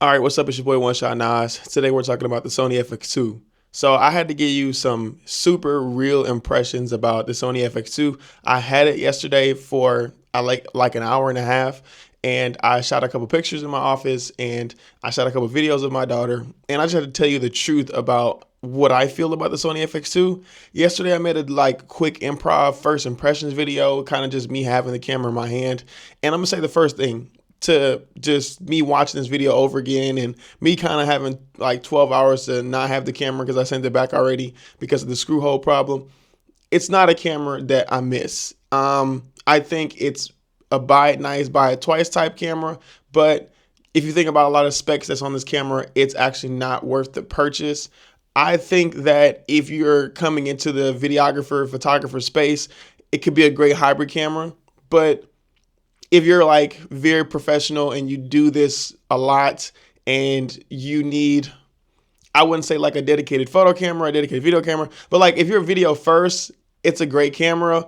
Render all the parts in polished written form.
All right, what's up? It's your boy One Shot Nas. Today we're talking about the Sony FX2. So I had to give you some super real impressions about the Sony FX2. I had it yesterday for like an hour and a half, and I shot a couple pictures in my office, and I shot a couple videos of my daughter, and I just had to tell you the truth about what I feel about the Sony FX2. Yesterday I made a quick improv first impressions video, kind of just me having the camera in my hand, and I'm gonna say the first thing to just me watching this video over again and me kind of having like 12 hours to not have the camera because I sent it back already because of the screw hole problem. It's not a camera that I miss. I think it's a buy it nice, buy it twice type camera, but if you think about a lot of specs that's on this camera, it's actually not worth the purchase. I think that if you're coming into the videographer, photographer space, it could be a great hybrid camera, but if you're like very professional and you do this a lot and you need, I wouldn't say like a dedicated photo camera, a dedicated video camera, but like if you're video first, it's a great camera.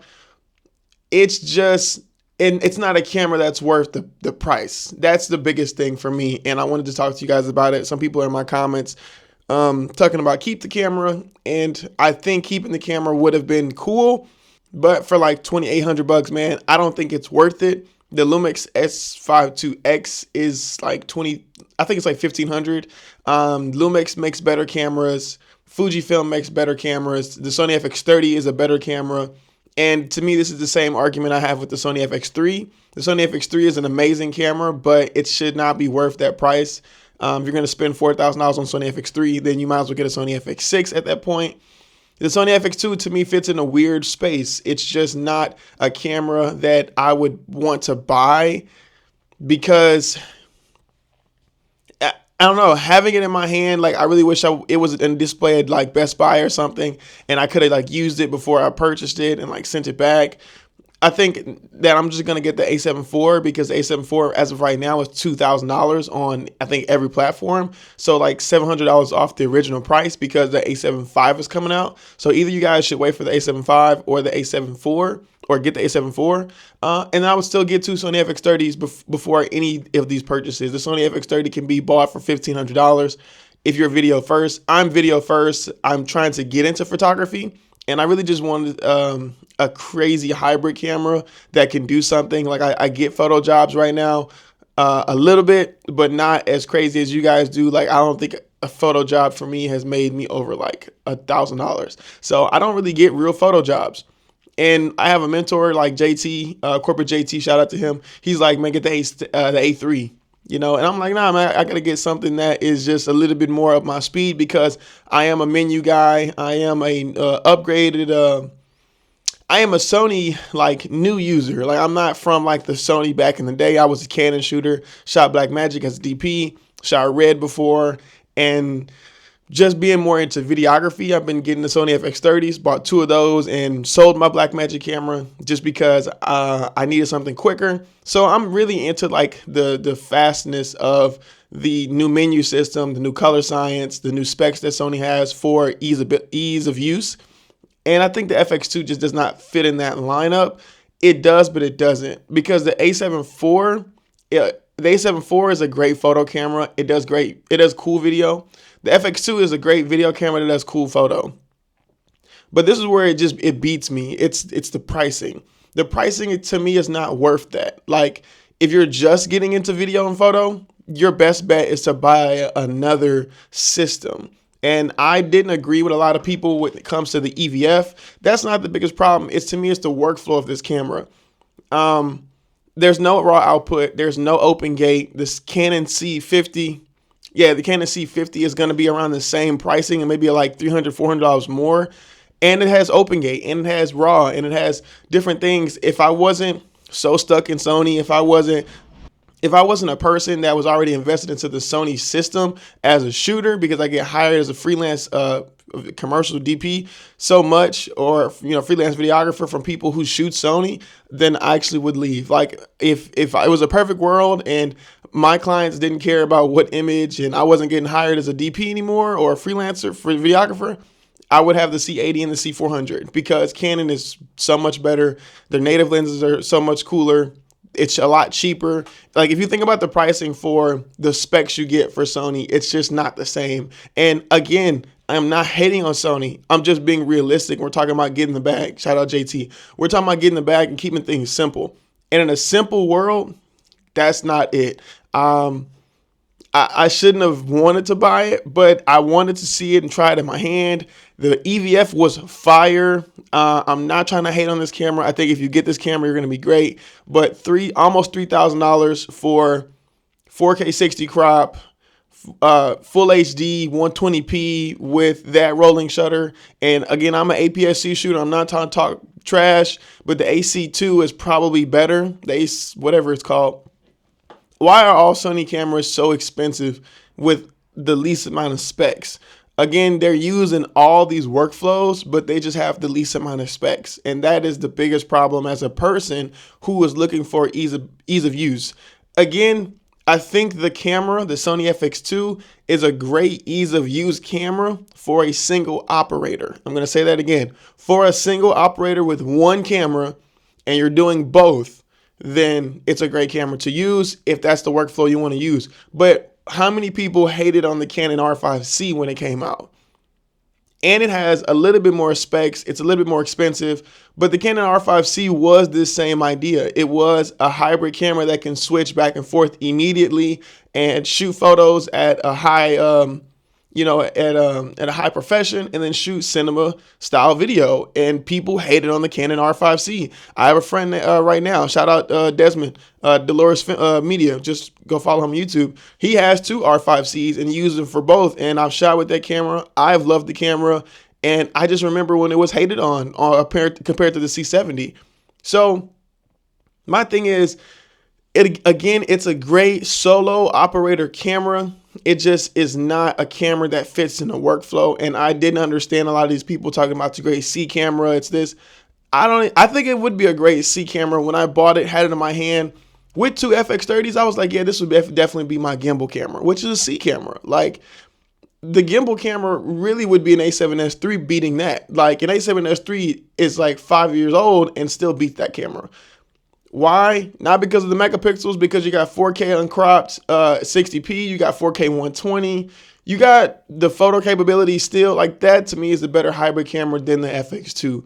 It's just, and it's not a camera that's worth the price. That's the biggest thing for me. And I wanted to talk to you guys about it. Some people in my comments talking about keep the camera. And I think keeping the camera would have been cool, but for like 2,800 bucks, man, I don't think it's worth it. The Lumix S52X is like 20, I think it's like 1,500. Lumix makes better cameras. Fujifilm makes better cameras. The Sony FX30 is a better camera. And to me, this is the same argument I have with the Sony FX3. The Sony FX3 is an amazing camera, but it should not be worth that price. If you're going to spend $4,000 on Sony FX3, then you might as well get a Sony FX6 at that point. The Sony FX2 to me fits in a weird space. It's just not a camera that I would want to buy because I don't know, having it in my hand, like I really wish it was in display at like Best Buy or something and I could have like used it before I purchased it and like sent it back. I think that I'm just going to get the A7 IV because the A7 IV as of right now is $2,000 on I think every platform. So like $700 off the original price because the A7 V is coming out. So either you guys should wait for the A7 V or the A7 IV or get the A7 IV. And I would still get two Sony FX30s before any of these purchases. The Sony FX30 can be bought for $1,500 if you're video first. I'm video first. I'm trying to get into photography. And I really just wanted a crazy hybrid camera that can do something. Like I get photo jobs right now a little bit, but not as crazy as you guys do. Like I don't think a photo job for me has made me over like $1,000. So I don't really get real photo jobs. And I have a mentor like JT, corporate JT, shout out to him. He's like, man, get the A3. You know, and I'm like, nah, man, I got to get something that is just a little bit more of my speed because I am a menu guy. I am a I am a Sony like new user. Like I'm not from like the Sony back in the day. I was a Canon shooter, shot Blackmagic as a DP, shot Red before, and just being more into videography, I've been getting the Sony FX30s, bought two of those and sold my Blackmagic camera just because I needed something quicker. So I'm really into like the fastness of the new menu system, the new color science, the new specs that Sony has for ease of use. And I think the FX2 just does not fit in that lineup. It does, but it doesn't because the A7 IV, the A7 IV is a great photo camera. It does great. It does cool video. The FX2 is a great video camera that does cool photo. But this is where it beats me. It's the pricing. The pricing to me is not worth that. Like if you're just getting into video and photo, your best bet is to buy another system. And I didn't agree with a lot of people when it comes to the EVF. That's not the biggest problem. To me, it's the workflow of this camera. There's no raw output. There's no open gate. This Canon C50. Yeah, the Canon C50 is going to be around the same pricing and maybe like $300, $400 more. And it has open gate and it has raw and it has different things. If I wasn't so stuck in Sony, if I wasn't a person that was already invested into the Sony system as a shooter because I get hired as a freelance commercial DP so much, or freelance videographer from people who shoot Sony, then I actually would leave. Like if it was a perfect world and my clients didn't care about what image and I wasn't getting hired as a DP anymore or a freelancer for videographer, I would have the C80 and the C400 because Canon is so much better. Their native lenses are so much cooler. It's a lot cheaper. Like if you think about the pricing for the specs you get for Sony, it's just not the same. And again, I'm not hating on Sony. I'm just being realistic. We're talking about getting the bag. Shout out JT. We're talking about getting the bag and keeping things simple. And in a simple world, that's not it. I shouldn't have wanted to buy it, but I wanted to see it and try it in my hand. The EVF was fire. I'm not trying to hate on this camera. I think if you get this camera, you're going to be great. But almost $3,000 for 4K 60 crop, full HD 120p with that rolling shutter. And again, I'm an APS-C shooter. I'm not trying to talk trash, but the AC2 is probably better. Whatever it's called. Why are all Sony cameras so expensive with the least amount of specs? Again, they're using all these workflows, but they just have the least amount of specs. And that is the biggest problem as a person who is looking for ease of use. Again, I think the camera, the Sony FX2, is a great ease of use camera for a single operator. I'm going to say that again. For a single operator with one camera and you're doing both, then it's a great camera to use if that's the workflow you want to use. But how many people hated on the Canon R5C when it came out? And it has a little bit more specs. It's a little bit more expensive, but the Canon R5C was this same idea. It was a hybrid camera that can switch back and forth immediately and shoot photos at a high, at a high profession, and then shoot cinema style video. And people hated on the Canon R5C. I have a friend right now, shout out Desmond, Dolores Media, just go follow him on YouTube. He has two R5Cs and he uses them for both. And I've shot with that camera. I've loved the camera. And I just remember when it was hated on compared to the C70. So my thing is, it's a great solo operator camera. It just is not a camera that fits in a workflow. And I didn't understand a lot of these people talking about it's a great C camera. It's this. I think it would be a great C camera. When I bought it, had it in my hand with two FX30s, I was like, yeah, this would definitely be my gimbal camera, which is a C camera. Like the gimbal camera really would be an A7S III beating that. Like an A7S III is like 5 years old and still beats that camera. Why? Not because of the megapixels, because you got 4K uncropped 60p, you got 4K 120, you got the photo capability still. Like that to me is a better hybrid camera than the FX2.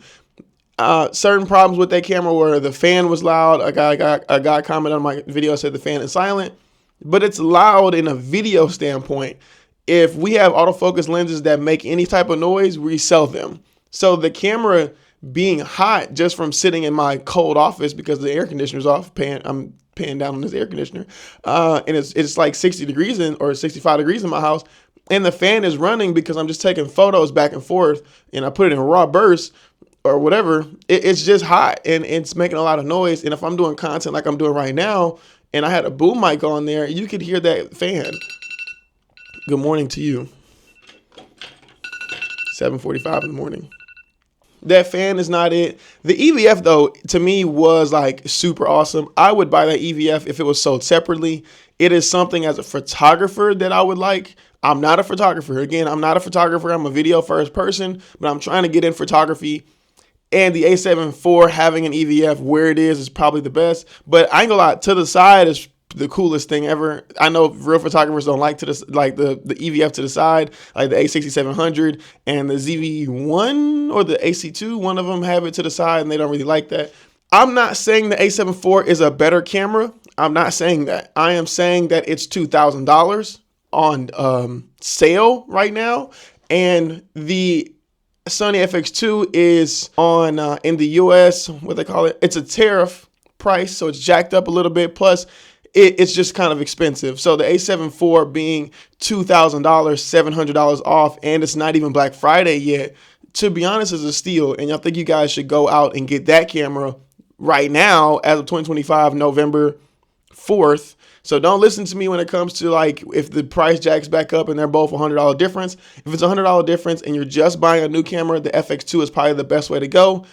Certain problems with that camera were the fan was loud. A guy commented on my video, said the fan is silent, but it's loud in a video standpoint. If we have autofocus lenses that make any type of noise, we sell them. So the camera being hot just from sitting in my cold office because the air conditioner's off, I'm paying down on this air conditioner, and it's like 60 degrees or 65 degrees in my house, and the fan is running because I'm just taking photos back and forth, and I put it in raw bursts or whatever. It's just hot and it's making a lot of noise. And if I'm doing content like I'm doing right now, and I had a boom mic on there, you could hear that fan. Good morning to you. 7:45 in the morning. That fan is not it. The EVF, though, to me was like super awesome. I would buy that EVF if it was sold separately. It is something as a photographer that I would like. I'm not a photographer. Again, I'm not a photographer. I'm a video first person, but I'm trying to get in photography. And the A7 IV having an EVF where it is probably the best. But I ain't gonna lie, to the side is the coolest thing ever. I know real photographers don't like the EVF to the side, like the A6700 and the ZV-1 or the AC2. One of them have it to the side and they don't really like that. I'm not saying the A7 IV is a better camera. I'm not saying that. I am saying that it's $2,000 on sale right now, and the Sony FX2 is on in the US, what they call it. It's a tariff price, so it's jacked up a little bit. Plus, it's just kind of expensive. So the A7 IV being $2,000, $700 off, and it's not even Black Friday yet, to be honest, is a steal. And I think you guys should go out and get that camera right now as of 2025, November 4th. So don't listen to me when it comes to like if the price jacks back up and they're both $100 difference. If it's $100 difference and you're just buying a new camera, the FX2 is probably the best way to go.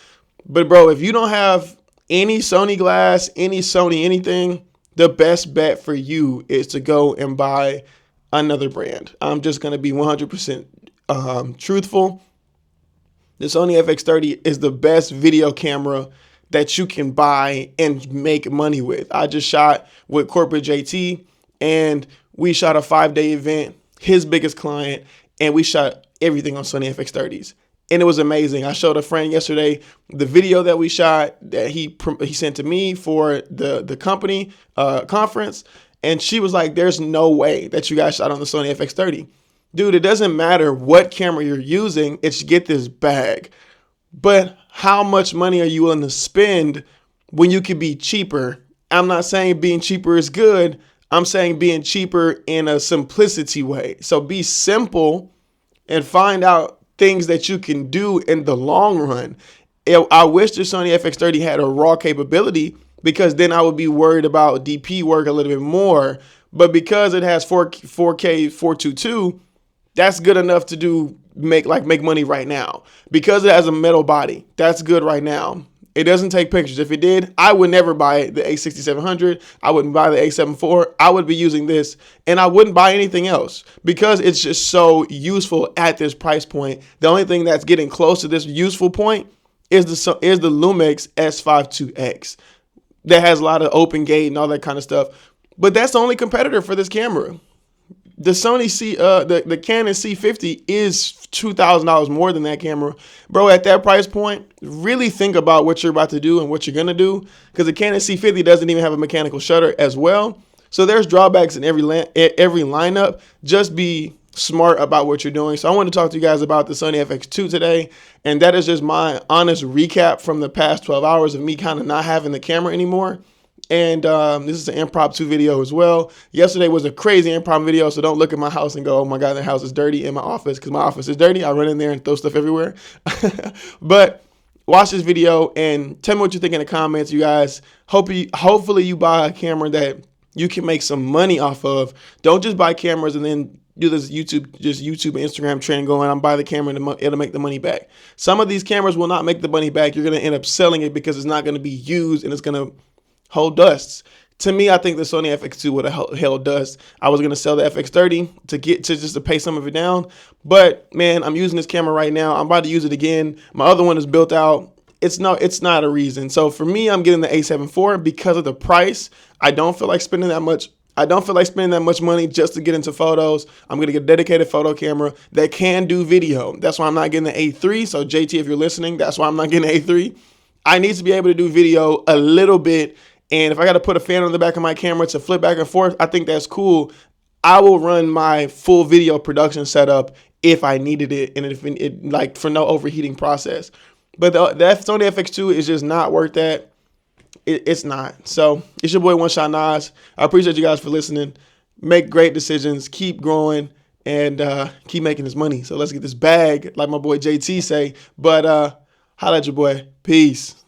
But bro, if you don't have any Sony glass, any Sony anything, the best bet for you is to go and buy another brand. I'm just going to be 100% truthful. The Sony FX30 is the best video camera that you can buy and make money with. I just shot with Corporate JT, and we shot a 5-day event, his biggest client, and we shot everything on Sony FX30s. And it was amazing. I showed a friend yesterday the video that we shot that he sent to me for the company conference, and she was like, "There's no way that you guys shot on the Sony FX30." Dude, it doesn't matter what camera you're using, it's get this bag. But how much money are you willing to spend when you could be cheaper? I'm not saying being cheaper is good. I'm saying being cheaper in a simplicity way. So be simple and find out things that you can do in the long run. I wish the Sony FX30 had a RAW capability, because then I would be worried about DP work a little bit more. But because it has 4K 422, that's good enough to make money right now. Because it has a metal body, that's good right now. It doesn't take pictures. If it did, I would never buy the A6700. I wouldn't buy the A7 IV. I would be using this, and I wouldn't buy anything else because it's just so useful at this price point. The only thing that's getting close to this useful point is the Lumix S52X that has a lot of open gate and all that kind of stuff. But that's the only competitor for this camera. The the Canon C50 is $2,000 more than that camera. Bro, at that price point, really think about what you're about to do and what you're going to do, because the Canon C50 doesn't even have a mechanical shutter as well. So there's drawbacks in every lineup. Just be smart about what you're doing. So I want to talk to you guys about the Sony FX2 today, and that is just my honest recap from the past 12 hours of me kind of not having the camera anymore. And this is an impromptu video as well. Yesterday was a crazy impromptu video, so don't look at my house and go, "Oh my God, the house is dirty," in my office, because my office is dirty. I run in there and throw stuff everywhere. But watch this video and tell me what you think in the comments, you guys. Hopefully you buy a camera that you can make some money off of. Don't just buy cameras and then do this YouTube and Instagram trend going, "I'm buying the camera and it'll make the money back." Some of these cameras will not make the money back. You're going to end up selling it because it's not going to be used and it's going to hold dust. To me, I think the Sony FX2 would have held dust. I was gonna sell the FX30 to pay some of it down, but man, I'm using this camera right now. I'm about to use it again. My other one is built out. It's not a reason. So for me, I'm getting the A7 IV because of the price. I don't feel like spending that much. I don't feel like spending that much money just to get into photos. I'm going to get a dedicated photo camera that can do video. That's why I'm not getting the A3. So JT, if you're listening, that's why I'm not getting the A3. I need to be able to do video a little bit. And if I got to put a fan on the back of my camera to flip back and forth, I think that's cool. I will run my full video production setup if I needed it, and if it like for no overheating process. But that Sony FX2 is just not worth that. It's not. So it's your boy One Shot Nas. I appreciate you guys for listening. Make great decisions. Keep growing and keep making this money. So let's get this bag, like my boy JT say. But holla at your boy. Peace.